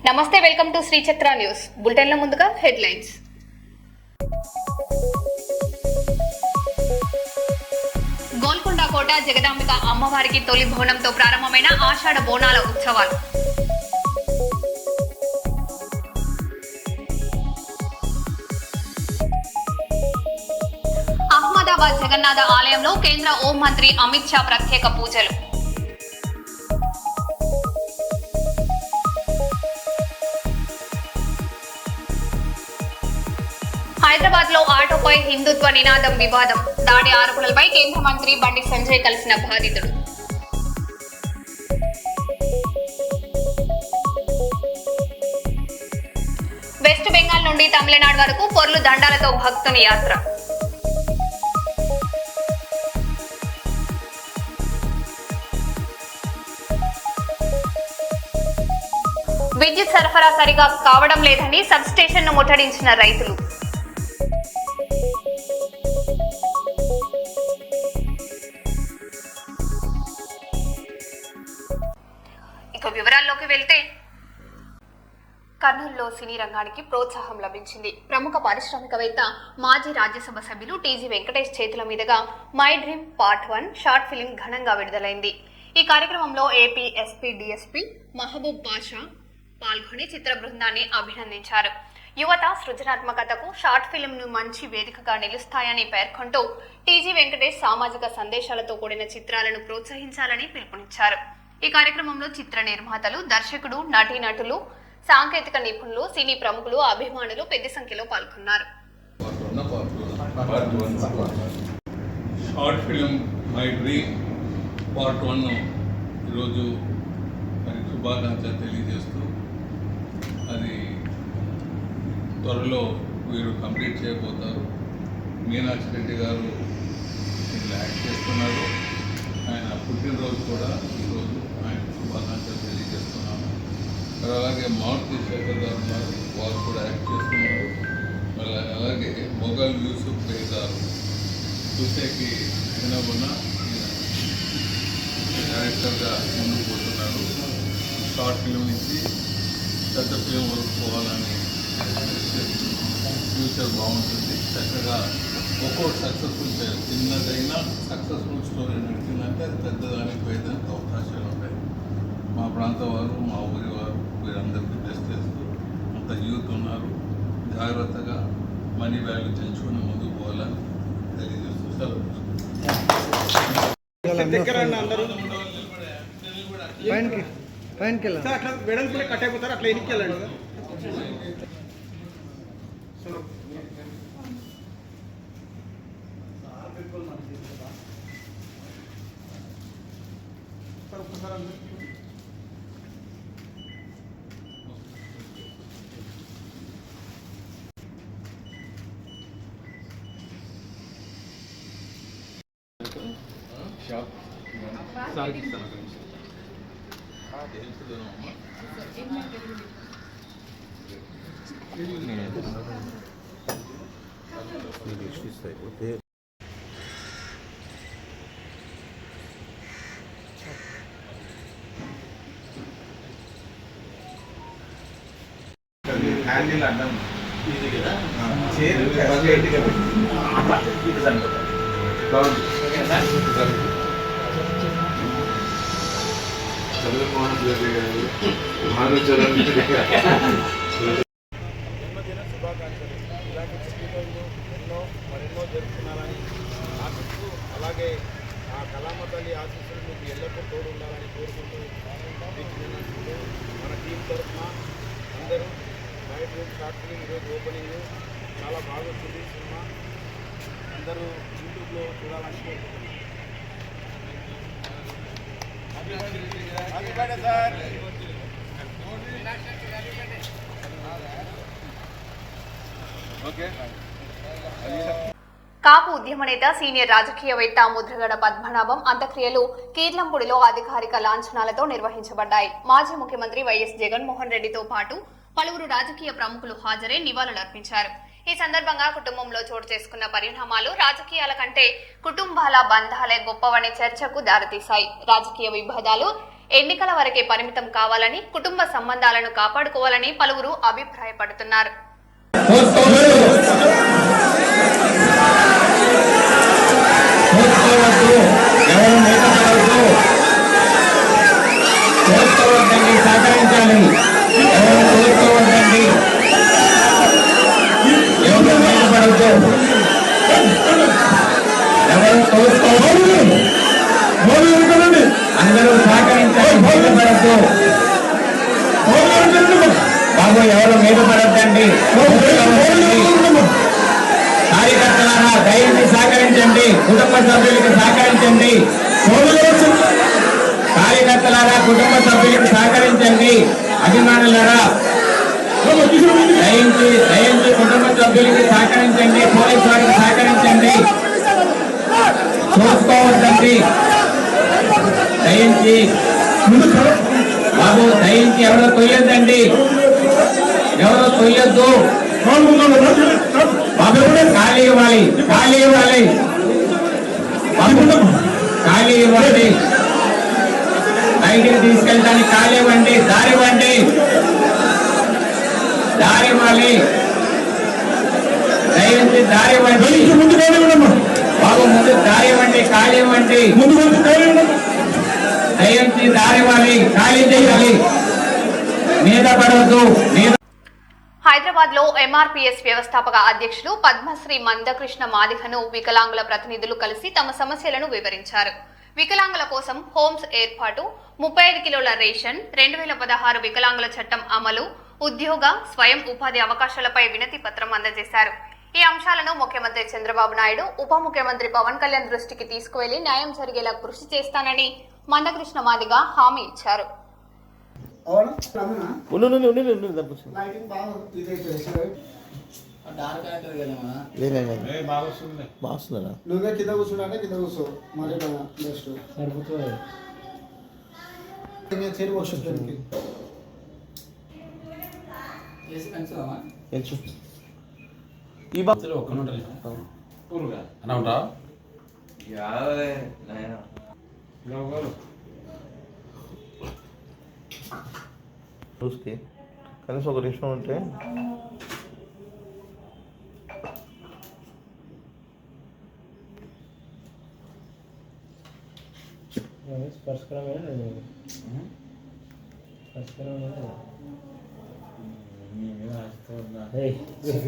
నమస్తే, welcome to Shri చక్ర news bulletin లో ముందుగా హెడ్లైన్స్. గోల్కొండ కోట జగదాంబిక అమ్మవారికి తొలి బోనంతో ప్రారంభమైన ఆషాఢ బోనాల ఉత్సవాలు. అహ్మదాబాద్ జగన్నాథ ఆలయంలో కేంద్ర హోం మంత్రి అమిత్ షా ప్రత్యేక పూజలు. హైదరాబాద్ లో ఆటోపై హిందుత్వ నినాదం వివాదం. దాడి ఆరోపణలపై కేంద్ర మంత్రి బండి సంజయ్ కలిసిన బాధితుడు. వెస్ట్ బెంగాల్ నుండి తమిళనాడు వరకు పొర్లు దండాలతో భక్తుని యాత్ర. విద్యుత్ సరఫరా సరిగా కావడం లేదని సబ్ స్టేషన్ ను ముట్టడించిన రైతులు. ఇక వివరాల్లోకి వెళ్తే, కర్నూలులో సినీ రంగానికి ప్రోత్సాహం లభించింది. ప్రముఖ పారిశ్రామికవేత్త మాజీ రాజ్యసభ సభ్యులు టీజీ వెంకటేష్ చేతుల మీదుగా my dream part 1 short film ఘనంగా విడుదలైంది. ఈ కార్యక్రమంలో ఏపీ ఎస్పీ డీఎస్పీ మహబూబ్ బాషా పాల్గొని చిత్ర బృందాన్ని అభినందించారు. యువత సృజనాత్మకతకు షార్ట్ ఫిలిం ను మంచి వేదికగా నిలుస్తాయని పేర్కొంటూ టీజీ వెంకటేష్ సామాజిక సందేశాలతో కూడిన చిత్రాలను ప్రోత్సహించాలని పిలుపునిచ్చారు. ఈ కార్యక్రమంలో చిత్ర నిర్మాతలు, దర్శకుడు, నటీనటులు, సాంకేతిక నిపుణులు, సినీ ప్రముఖులు, అభిమానులు పెద్ద సంఖ్యలో పాల్గొన్నారు. Short film my dream part 1 ఈరోజు మరి శుభాకాంక్షలు తెలియజేస్తూ, అది త్వరలో వీరు కంప్లీట్ చేయబోతారు. మీనాక్షి రెడ్డి గారు ఇందులో యాక్ట్ చేస్తున్నారు. ఆయన పుట్టినరోజు కూడా ఈరోజు ఆయన శుభాకాంక్షలు తెలియజేస్తున్నాము. అలాగే మారుతి శేఖర్ గారు ఉన్నారు, వారు కూడా యాక్ట్ చేస్తున్నారు. అలాగే మొఘల్ యూసుఫ్ బే గారు చూసేకి వినబున్న డైరెక్టర్గా ముందుకు పోతున్నారు. షార్ట్ ఫిల్మ్ నుంచి పెద్ద ఫిల్మ్ వరకు పోవాలని ఫ్యూచర్ బాగుంటుంది. చక్కగా ఒక్కొక్క సక్సెస్ఫుల్ చిన్నదైనా సక్సెస్ఫుల్ స్టోరీ నడిచిందంటే అది పెద్దదానికి పోయేదానికి అవకాశాలు ఉంటాయి. మా ప్రాంత వారు, మా ఊరి వారు వీరందరికీ బెస్ట్ చేస్తూ అంత యూత్ ఉన్నారు. జాగ్రత్తగా మనీ వాల్యూ తెంచుకుని ముందుకు పోవాలని తెలియజేస్తూ సెలవు. అట్లా వెడల్పునే కట్ అయిపోతారు, అట్లా ఎనికి వెళ్ళండి. హ్యాండిల్ అన్నం ఈజీ కదా, జగన్మోహన్ రెడ్డి గారు జన్మదిన శుభాకాంక్షలు. ఇలాంటి పుట్టినరోజులు మరెన్నో జరుపుతున్నారని ఆశిస్తూ, అలాగే ఆ కళామ తల్లి ఆశీస్సులు మీకు ఎల్లప్పుడూ తోడు ఉండాలని కోరుకుంటూ, మన టీం తరఫున అందరూ మై డ్రీమ్ షార్ట్ ఫిలిం ఈరోజు ఓపెనింగ్ చాలా బాగుంటుంది. సినిమా అందరూ యూట్యూబ్లో చూడాలని కోరుకుంటున్నాను. కాపు ఉద్యమ నేత, సీనియర్ రాజకీయవేత్త ముద్రగడ పద్మనాభం అంత్యక్రియలు కీర్లంపూడిలో అధికారిక లాంఛనాలతో నిర్వహించబడ్డాయి. మాజీ ముఖ్యమంత్రి వైఎస్ జగన్మోహన్ రెడ్డితో పాటు పలువురు రాజకీయ ప్రముఖులు హాజరై నివాళులర్పించారు. ఈ సందర్భంగా కుటుంబంలో చోటు చేసుకున్న పరిణామాలు రాజకీయాల కంటే కుటుంబాల బంధాలే గొప్పవనే చర్చకు దారితీశాయి. రాజకీయ విభేదాలు ఎన్నికల వరకే పరిమితం కావాలని, కుటుంబ సంబంధాలను కాపాడుకోవాలని పలువురు అభిప్రాయపడుతున్నారు. అందరూ సహకరించాలి. బాబు ఎవరు మీద పడద్దండి. కార్యకర్తలారా దయచేసి సహకరించండి. కుటుంబ సభ్యులకు సహకరించండి. కార్యకర్తలారా కుటుంబ సభ్యులకు సహకరించండి. అభిమానులారా దయించి కుటుంబ సభ్యులకి సహకరించండి. పోలీసు వారికి సహకరించండి. చూసుకోవద్దండి. దయించి బాబు దయించి ఎవరో తొయ్యొద్దండి. ఎవరో తొయ్యొద్దు. బాబు ఖాళీ ఇవ్వాలి. ఖాళీ ఇవ్వాలి. బాబు ఖాళీ ఇవ్వండి. బయటికి తీసుకెళ్ళడానికి ఖాళీ ఇవ్వండి. దారి ఇవ్వండి. దారి ఇవ్వాలి. దయించి దారి ఇవ్వండి. బాబు ముందు దారి ఇవ్వండి. ఖాళీ ఇవ్వండి. దయించి దారి ఇవ్వాలి. ఖాళీ చేయాలి. మీద పడవద్దు. హైదరాబాద్ లో ఎంఆర్పీఎస్ వ్యవస్థాపక అధ్యక్షులు పద్మశ్రీ మందకృష్ణ మాదిగను వికలాంగుల ప్రతినిధులు కలిసి తమ సమస్యలను వివరించారు. వికలాంగుల కోసం హోమ్స్ ఏర్పాటు, 35 కిలోల రేషన్, 2016 వికలాంగుల చట్టం అమలు, ఉద్యోగ స్వయం ఉపాధి అవకాశాలపై వినతి పత్రం అందజేశారు. ఈ అంశాలను ముఖ్యమంత్రి చంద్రబాబు నాయుడు, ఉప ముఖ్యమంత్రి పవన్ కళ్యాణ్ దృష్టికి తీసుకువెళ్లి న్యాయం జరిగేలా కృషి చేస్తానని మందకృష్ణ మాదిగ హామీ ఇచ్చారు. నువ్వే కింద కూర్చుంటే కింద కూర్చో. మళ్ళీ బెస్ట్ చేరు వస్తుంది. ఈ బాక్సులు ఒక్కనే ఉంటాయి అన్న ఉంటా చూస్తే కనీసం ఒక నిమిషం ఉంటే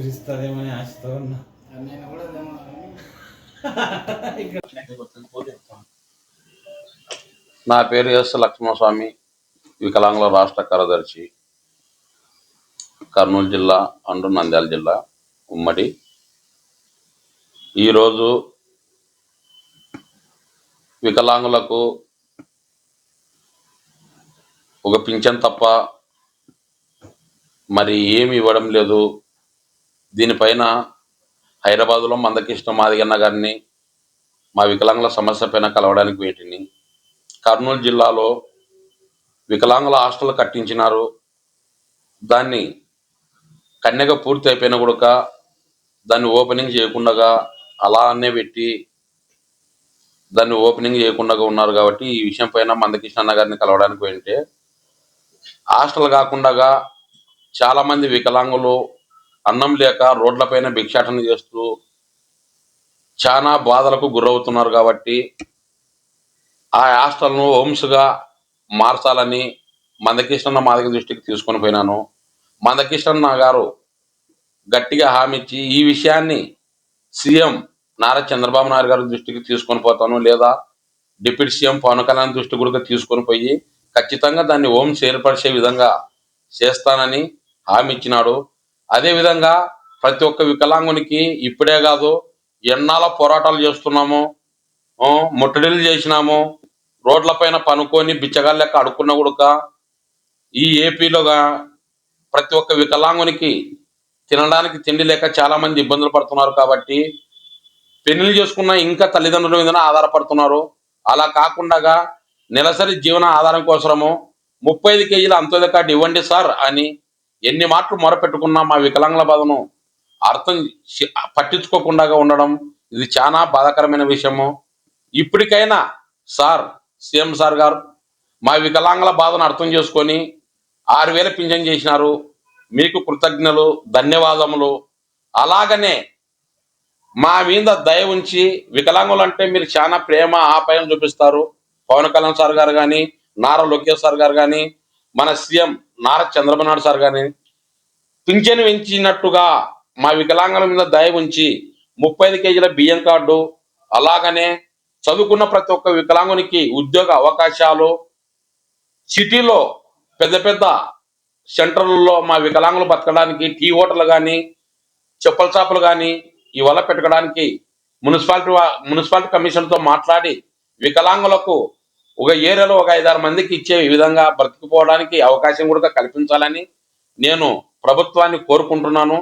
ఇస్తాదేమని ఆశతో ఉన్నా. నా పేరు ఎస్ లక్ష్మణస్వామి, వికలాంగుల రాష్ట్ర కార్యదర్శి, కర్నూలు జిల్లా అండ్ నంద్యాల జిల్లా ఉమ్మడి. ఈరోజు వికలాంగులకు ఒక పింఛన్ తప్ప మరి ఏమి ఇవ్వడం లేదు. దీనిపైన హైదరాబాదులో మందకృష్ణ మాదిగన్న గారిని మా వికలాంగుల సమస్య పైన కలవడానికి వేటిని, కర్నూలు జిల్లాలో వికలాంగుల హాస్టల్ కట్టించినారు. దాన్ని కన్యగా పూర్తి అయిపోయిన కూడా దాన్ని ఓపెనింగ్ చేయకుండా అలానే పెట్టి దాన్ని ఓపెనింగ్ చేయకుండా ఉన్నారు. కాబట్టి ఈ విషయం పైన మందకృష్ణ గారిని కలవడానికి వెళ్తే హాస్టల్ కాకుండా చాలామంది వికలాంగులు అన్నం లేక రోడ్లపైన భిక్షాటన చేస్తూ చాలా బాధలకు గురవుతున్నారు. కాబట్టి ఆ హాస్టల్ను హోమ్స్గా మార్చాలని మందకృష్ణ మాదిగ దృష్టికి తీసుకొని పోయినాను. మందకృష్ణ గారు గట్టిగా హామీ ఇచ్చి ఈ విషయాన్ని సీఎం నారా చంద్రబాబు నాయుడు గారి దృష్టికి తీసుకొని పోతాను, లేదా డిప్యూటీ సీఎం పవన్ కళ్యాణ్ దృష్టి కూడా తీసుకొని పోయి ఖచ్చితంగా దాన్ని హోమ్స్ ఏర్పరిచే విధంగా చేస్తానని హామీ ఇచ్చినాడు. అదేవిధంగా ప్రతి ఒక్క వికలాంగునికి ఇప్పుడే కాదు ఎన్నాళ్ళ పోరాటాలు చేస్తున్నాము, ముట్టడిలు చేసినాము, రోడ్లపైన పనుకొని బిచ్చగాళ్ళ లెక్క అడుక్కున్న కూడా ఈ ఏపీలోగా ప్రతి ఒక్క వికలాంగునికి తినడానికి తిండి లేక చాలా మంది ఇబ్బందులు పడుతున్నారు. కాబట్టి పెళ్లి చేసుకున్న ఇంకా తల్లిదండ్రుల మీద ఆధారపడుతున్నారు. అలా కాకుండా నెలసరి జీవన ఆధారం కోసము 35 కేజీల అంత్యోదయ కార్డు ఇవ్వండి సార్ అని ఎన్ని మాటలు మొరపెట్టుకున్నా మా వికలాంగుల బాధను అర్థం పట్టించుకోకుండా ఉండడం ఇది చాలా బాధాకరమైన విషయము. ఇప్పటికైనా సార్, సీఎం సార్ గారు మా వికలాంగుల బాధను అర్థం చేసుకొని 6,000 పింఛన్ చేసినారు. మీకు కృతజ్ఞతలు, ధన్యవాదములు. అలాగనే మా మీద దయ ఉంచి వికలాంగులు అంటే మీరు చాలా ప్రేమ ఆప్యాయం చూపిస్తారు. పవన్ కళ్యాణ్ సార్ గారు కానీ, నారా లోకేష్ సార్ గారు కానీ, మన సీఎం నారా చంద్రబాబు నాయుడు సార్ కానీ పింఛను పెంచినట్టుగా మా వికలాంగుల మీద దయ ఉంచి 35 కేజీల బియ్యం కార్డు, అలాగనే చదువుకున్న ప్రతి ఒక్క వికలాంగునికి ఉద్యోగ అవకాశాలు, సిటీలో పెద్ద పెద్ద సెంటర్లలో మా వికలాంగులు బతకడానికి టీ హోటల్ కానీ, చెప్పుల షాపులు కానీ ఇవల్ల పెట్టడానికి మున్సిపాలిటీ కమిషన్తో మాట్లాడి వికలాంగులకు ఒక ఏరియాలో ఒక 5-6 మందికి ఇచ్చే విధంగా బ్రతికిపోవడానికి అవకాశం కూడా కల్పించాలని నేను ప్రభుత్వాన్ని కోరుకుంటున్నాను.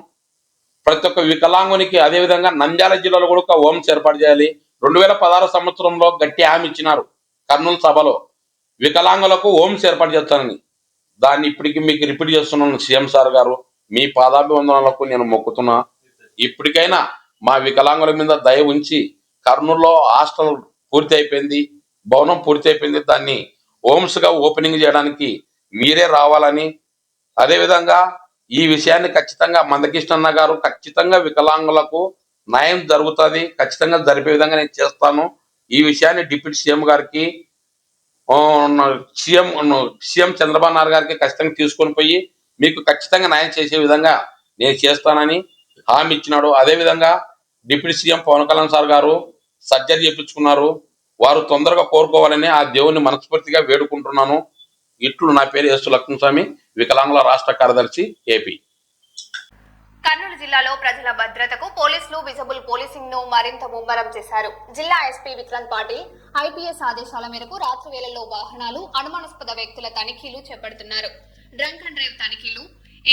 ప్రతి ఒక్క వికలాంగునికి అదేవిధంగా నంద్యాల జిల్లాలో కూడా ఒక హోమ్స్ ఏర్పాటు చేయాలి. 2016 సంవత్సరంలో గట్టి హామీ ఇచ్చినారు కర్నూలు సభలో, వికలాంగులకు హోమ్స్ ఏర్పాటు చేస్తానని. దాన్ని ఇప్పటికి మీకు రిపీట్ చేస్తున్నాను. సీఎం సార్ గారు మీ పాదాభివందనలకు నేను మొక్కుతున్నా. ఇప్పటికైనా మా వికలాంగుల మీద దయ ఉంచి కర్నూలులో హాస్టల్ పూర్తి అయిపోయింది, భవనం పూర్తి అయిపోయింది, దాన్ని హోమ్స్గా ఓపెనింగ్ చేయడానికి మీరే రావాలని, అదేవిధంగా ఈ విషయాన్ని ఖచ్చితంగా మందకృష్ణన్న గారు ఖచ్చితంగా వికలాంగులకు న్యాయం జరుగుతుంది, ఖచ్చితంగా జరిపే విధంగా నేను చేస్తాను. ఈ విషయాన్ని డిప్యూటీ సీఎం గారికి, సీఎం చంద్రబాబు నాయుడు గారికి ఖచ్చితంగా తీసుకొని పోయి మీకు ఖచ్చితంగా న్యాయం చేసే విధంగా నేను చేస్తానని హామీ ఇచ్చినాడు. అదేవిధంగా deputy CM Pavan Kalyan sir గారు సర్జరీ చేయించుకున్నారు. వారు తొందరగా కోరుకోవాలని ఆ దేవుని మనస్ఫూర్తిగా వేడుకుంటున్నాను. ఇట్లు నా పేరు ఎస్ లక్ష్మణస్వామి, వికలాంగుల రాష్ట్ర కార్యదర్శి, ఏపీ. కర్నూలు జిల్లాలో ప్రజల భద్రతకు పోలీసులు విజిబుల్ పోలీసింగ్ ను మరింత ముమ్మరం చేశారు. జిల్లా ఎస్పీ విక్రాంత్ పాటిల్ ఐపీఎస్ ఆదేశాల మేరకు రాత్రి వేళల్లో వాహనాలు, అనుమానాస్పద వ్యక్తుల తనిఖీలు చేపడుతున్నారు. డ్రంక్ అండ్ డ్రైవ్ తనిఖీలు,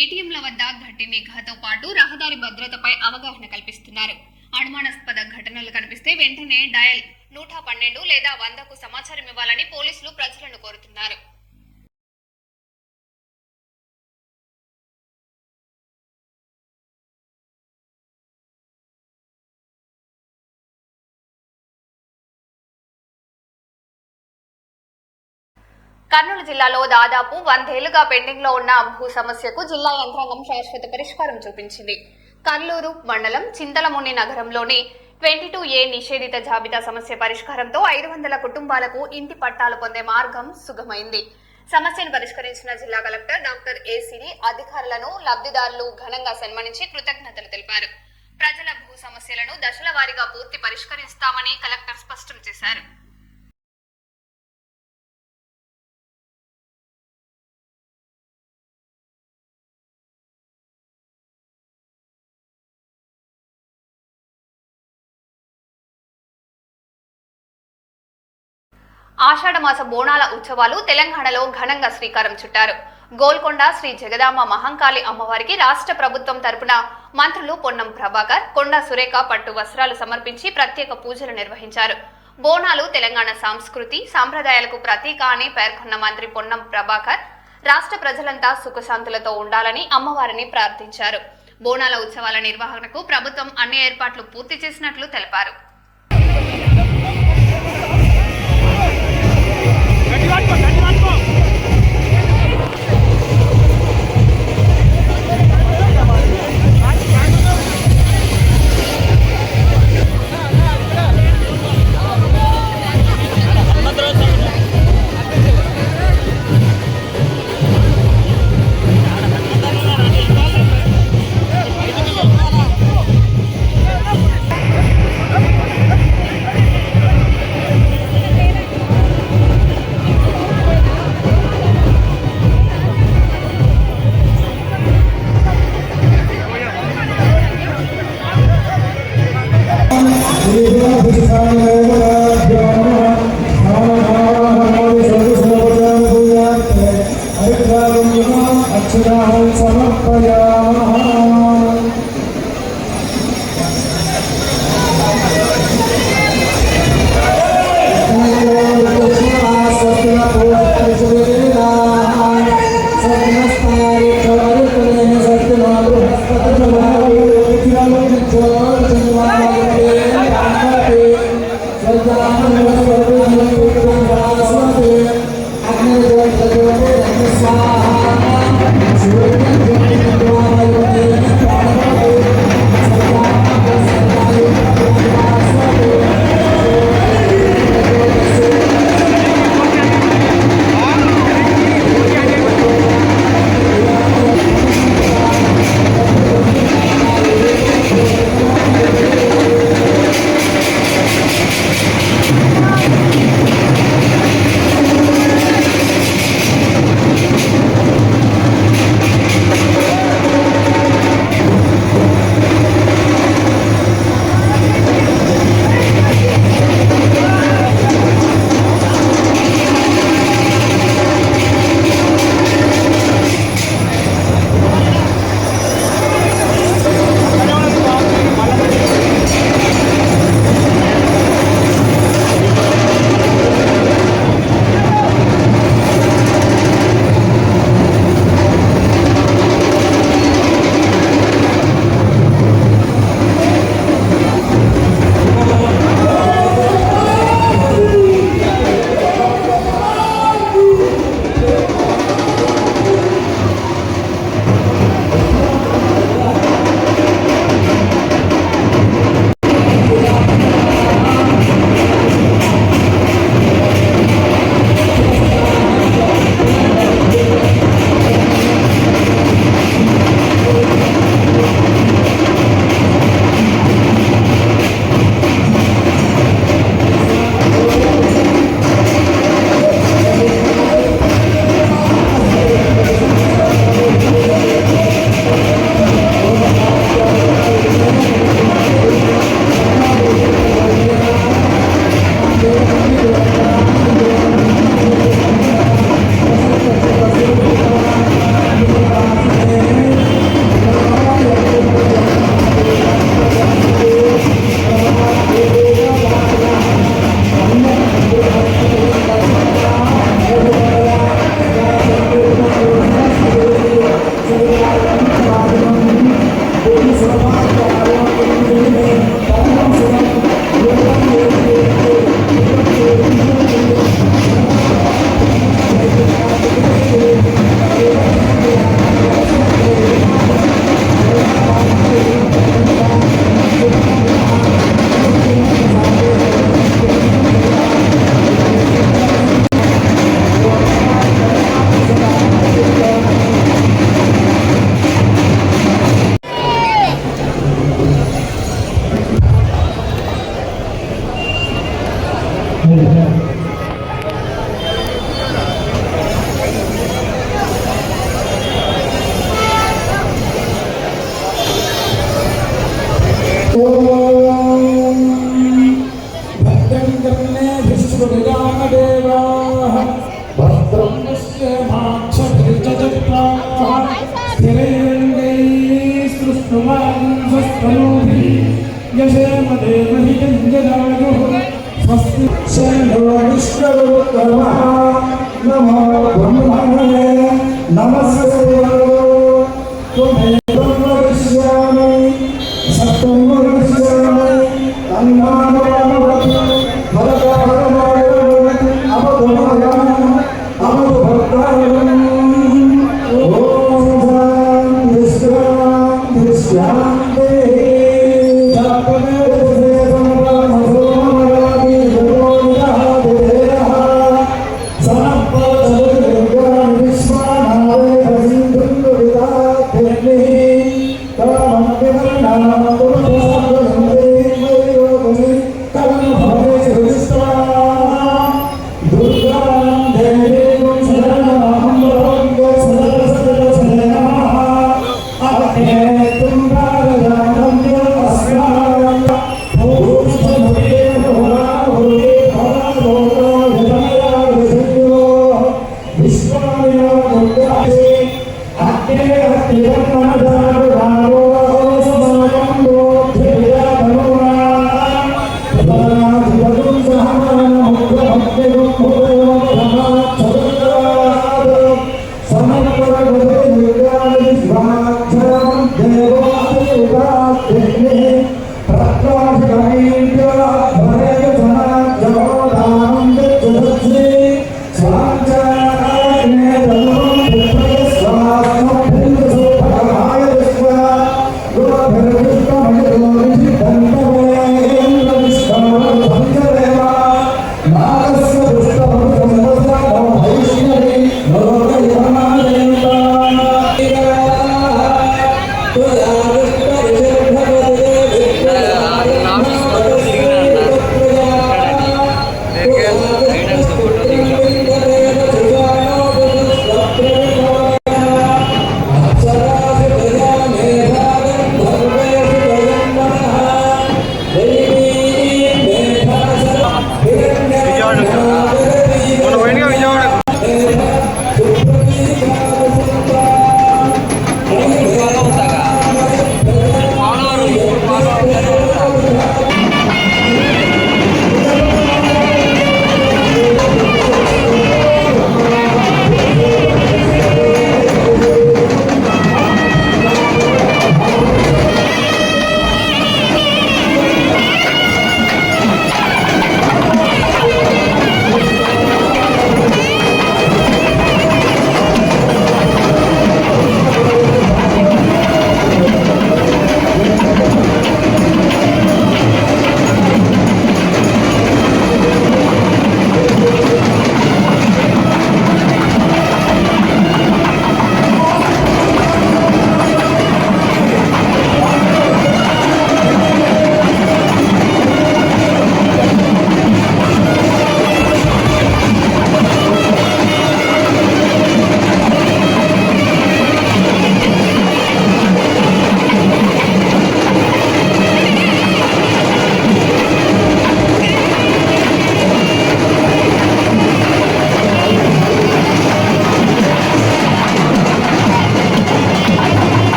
ఏటీఎంల వద్ద గట్టి నిఘాతో పాటు రహదారి భద్రతపై అవగాహన కల్పిస్తున్నారు. అనుమానాస్పద ఘటనలు కనిపిస్తే వెంటనే డయల్ 112 లేదా 100కు సమాచారం ఇవ్వాలని పోలీసులు ప్రజలను కోరుతున్నారు. కర్నూలు జిల్లాలో దాదాపు 100 ఏళ్లుగా పెండింగ్ లో ఉన్న భూ సమస్యకు జిల్లా యంత్రాంగం శాశ్వత పరిష్కారం చూపించింది. కర్నూలు మండలం చింతలముని నగరంలోని 22A నిషేధిత జాబితా సమస్య పరిష్కారంతో 500 కుటుంబాలకు ఇంటి పట్టాలు పొందే మార్గం సుగమైంది. సమస్యను పరిష్కరించిన జిల్లా కలెక్టర్ డాక్టర్ ఏసిరి అధికారులను, లబ్ధిదారులు ఘనంగా సన్మానించి కృతజ్ఞతలు తెలిపారు. ప్రజల భూ సమస్యలను దశల వారీగా పూర్తి పరిష్కరిస్తామని కలెక్టర్ స్పష్టం చేశారు. ఆషాఢమాస బోనాల ఉత్సవాలు తెలంగాణలో ఘనంగా శ్రీకారం చుట్టారు. గోల్కొండ శ్రీ జగదాంబ మహంకాళి అమ్మవారికి రాష్ట్ర ప్రభుత్వం తరపున మంత్రులు పొన్నం ప్రభాకర్, కొండా సురేఖ పట్టు వస్త్రాలు సమర్పించి ప్రత్యేక పూజలు నిర్వహించారు. బోనాలు తెలంగాణ సంస్కృతి సాంప్రదాయాలకు ప్రతీక అని పేర్కొన్న మంత్రి పొన్నం ప్రభాకర్ రాష్ట్ర ప్రజలంతా సుఖశాంతులతో ఉండాలని అమ్మవారిని ప్రార్థించారు. బోనాల ఉత్సవాల నిర్వహణకు ప్రభుత్వం అన్ని ఏర్పాట్లు పూర్తి చేసినట్లు తెలిపారు. స్వస్తి నమో బ్రహ్మణే నమస్తే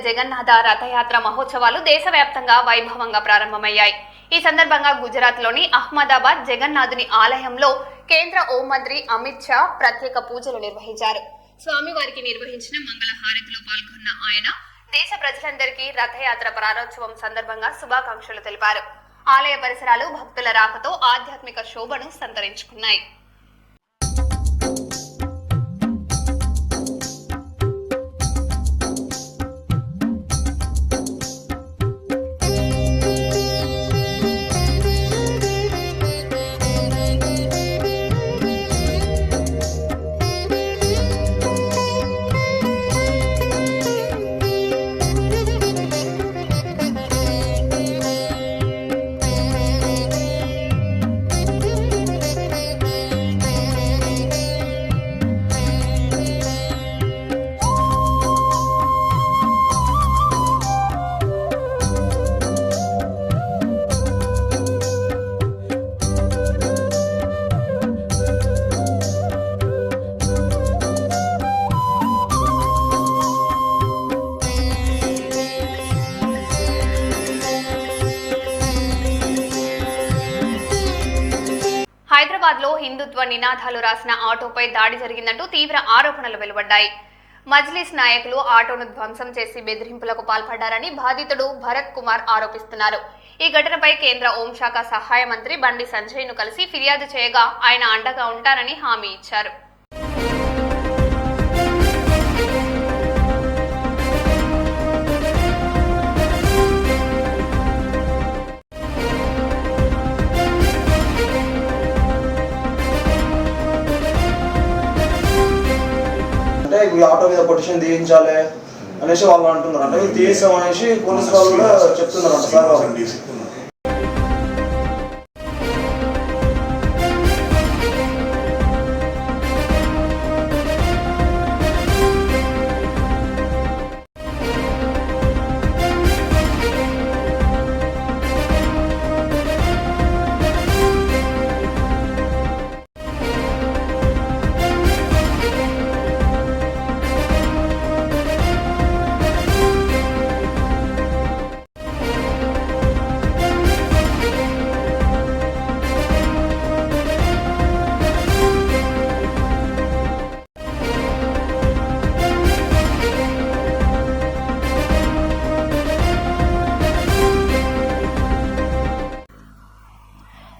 జగన్నాథ రథయాత్ర మహోత్సవాలు దేశవ్యాప్తంగా వైభవంగా ప్రారంభమయ్యాయి. ఈ సందర్భంగా గుజరాత్లోని అహ్మదాబాద్ జగన్నాథుని ఆలయంలో కేంద్ర హోంమంత్రి అమిత్ షా ప్రత్యేక పూజలు నిర్వహించారు. స్వామివారికి నిర్వహించిన మంగళ హారతిలో పాల్గొన్న ఆయన దేశ ప్రజలందరికీ రథయాత్ర ప్రారంభోత్సవం సందర్భంగా శుభాకాంక్షలు తెలిపారు. ఆలయ పరిసరాలు భక్తుల రాకతో ఆధ్యాత్మిక శోభను సంతరించుకున్నాయి. హైదరాబాద్ లో హిందుత్వ నినాదాలు రాసిన ఆటోపై దాడి జరిగిందంటూ తీవ్ర ఆరోపణలు వెలువడ్డాయి. మజ్లిస్ నాయకులు ఆటోను ధ్వంసం చేసి బెదిరింపులకు పాల్పడ్డారని బాధితుడు భరత్ కుమార్ ఆరోపిస్తున్నారు. ఈ ఘటనపై కేంద్ర హోంశాఖ సహాయ మంత్రి బండి సంజయ్ ను కలిసి ఫిర్యాదు చేయగా ఆయన అండగా ఉంటారని హామీ ఇచ్చారు. అంటే ఈ ఆటో మీద కొటేషన్ తీయించాలి అనేసి వాళ్ళు అంటున్నారు. అంటే తీసాం అనేసి పోలీసు వాళ్ళు కూడా చెప్తున్నారు అంట సార్.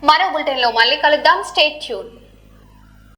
మరో బులెటిన్ లో మళ్ళీ కలుద్దాం. Stay tune.